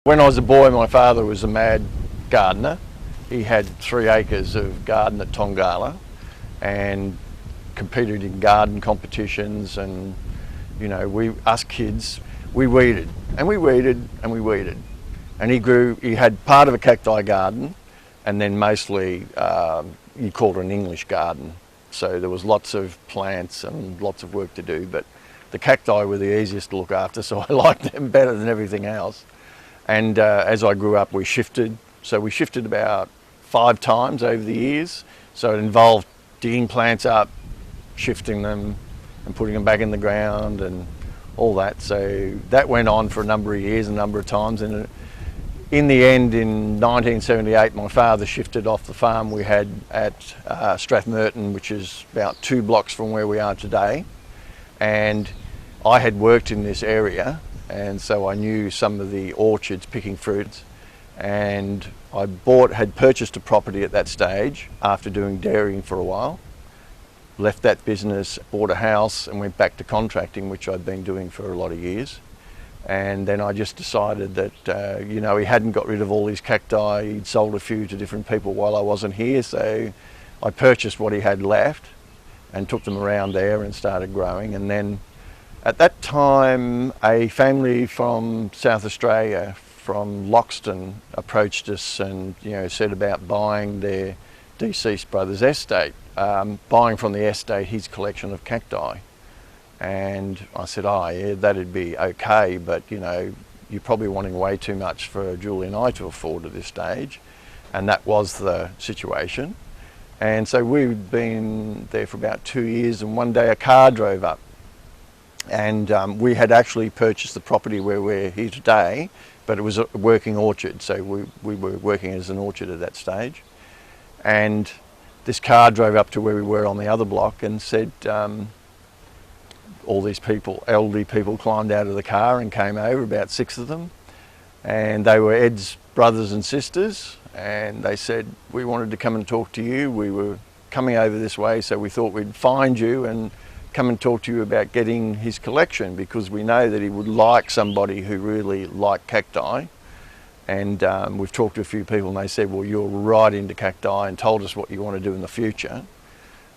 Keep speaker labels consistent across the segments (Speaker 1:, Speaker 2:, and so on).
Speaker 1: When I was a boy, my father was a mad gardener. He had 3 acres of garden at Tongala and competed in garden competitions, and us kids, we weeded and we weeded and we weeded. And he had part of a cacti garden, and then mostly you call it an English garden. So there was lots of plants and lots of work to do, but the cacti were the easiest to look after, so I liked them better than everything else. And as I grew up, we shifted. So we shifted about 5 times over the years. So it involved digging plants up, shifting them and putting them back in the ground and all that. So that went on for a number of years, a number of times. And in the end, in 1978, my father shifted off the farm we had at Strathmerton, which is about 2 blocks from where we are today. And I had worked in this area, and so I knew some of the orchards picking fruits. And I had purchased a property at that stage after doing dairying for a while. Left that business, bought a house and went back to contracting, which I'd been doing for a lot of years. And then I just decided that, he hadn't got rid of all his cacti. He'd sold a few to different people while I wasn't here. So I purchased what he had left and took them around there and started growing. And then at that time, a family from South Australia, from Loxton, approached us and said about buying their deceased brother's estate, buying from the estate his collection of cacti. And I said, oh yeah, that'd be okay, but you're probably wanting way too much for Julie and I to afford at this stage. And that was the situation. And so we'd been there for about 2 years, and one day a car drove up. And we had actually purchased the property where we're here today, but it was a working orchard, so we were working as an orchard at that stage. And this car drove up to where we were on the other block and said, all these people, elderly people, climbed out of the car and came over, about 6 of them. And they were Ed's brothers and sisters, and they said, we wanted to come and talk to you. We were coming over this way, so we thought we'd find you and come and talk to you about getting his collection, because we know that he would like somebody who really liked cacti. And we've talked to a few people and they said, well, you're right into cacti, and told us what you want to do in the future.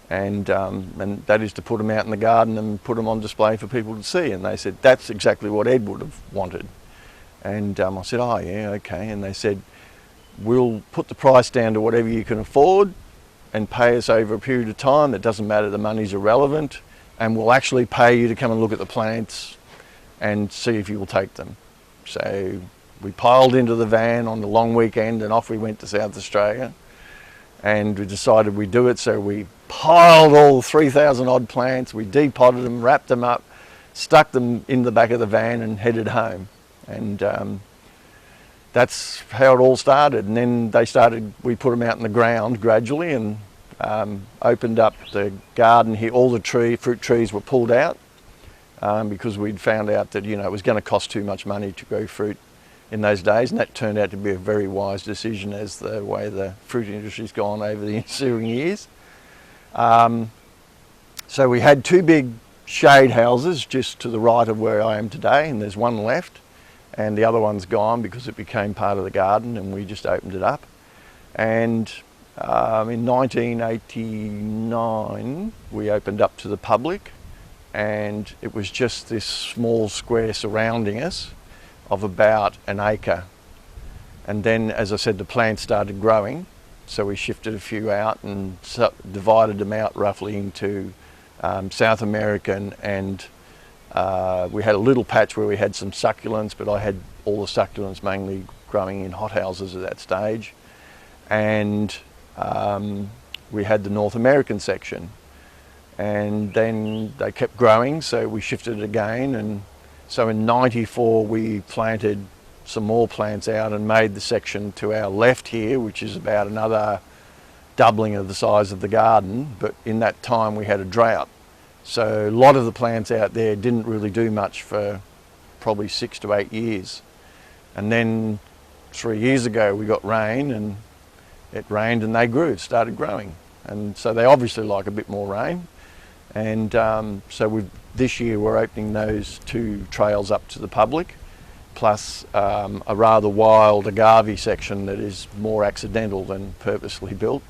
Speaker 1: And that is to put them out in the garden and put them on display for people to see. And they said, that's exactly what Ed would have wanted. And I said, oh yeah, okay. And they said, we'll put the price down to whatever you can afford and pay us over a period of time. It doesn't matter, the money's irrelevant. And we'll actually pay you to come and look at the plants and see if you will take them. So we piled into the van on the long weekend and off we went to South Australia. And we decided we'd do it, so we piled all 3,000 odd plants, we depotted them, wrapped them up, stuck them in the back of the van and headed home. And that's how it all started. And then we put them out in the ground gradually and opened up the garden here. All the fruit trees were pulled out because we'd found out that it was going to cost too much money to grow fruit in those days, and that turned out to be a very wise decision as the way the fruit industry's gone over the ensuing years. So we had 2 big shade houses just to the right of where I am today, and there's one left, and the other one's gone because it became part of the garden and we just opened it up. And in 1989 we opened up to the public, and it was just this small square surrounding us of about an acre. And then, as I said, the plants started growing, so we shifted a few out and divided them out roughly into South American, and we had a little patch where we had some succulents, but I had all the succulents mainly growing in hothouses at that stage. And we had the North American section, and then they kept growing, so we shifted it again. And so in '94 we planted some more plants out and made the section to our left here, which is about another doubling of the size of the garden. But in that time we had a drought, so a lot of the plants out there didn't really do much for probably 6 to 8 years. And then 3 years ago we got rain, and it rained and they started growing. And so they obviously like a bit more rain. And so this year we're opening those 2 trails up to the public, plus a rather wild agave section that is more accidental than purposely built.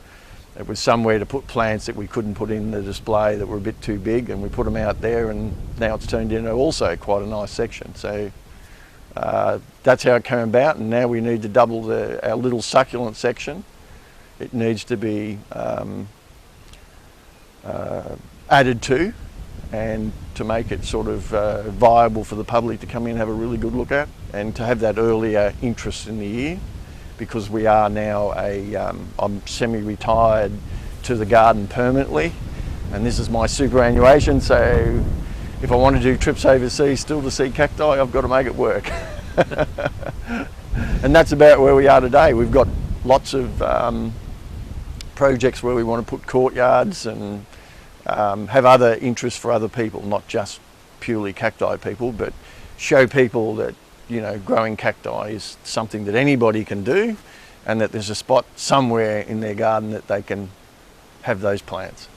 Speaker 1: It was somewhere to put plants that we couldn't put in the display that were a bit too big, and we put them out there, and now it's turned into also quite a nice section. So that's how it came about, and now we need to double our little succulent section. It needs to be added to, and to make it sort of viable for the public to come in and have a really good look at, and to have that earlier interest in the year, because we are now I'm semi-retired to the garden permanently, and this is my superannuation, so if I want to do trips overseas still to see cacti, I've got to make it work. And that's about where we are today. We've got lots of projects where we want to put courtyards and have other interests for other people, not just purely cacti people, but show people that, you know, growing cacti is something that anybody can do, and that there's a spot somewhere in their garden that they can have those plants.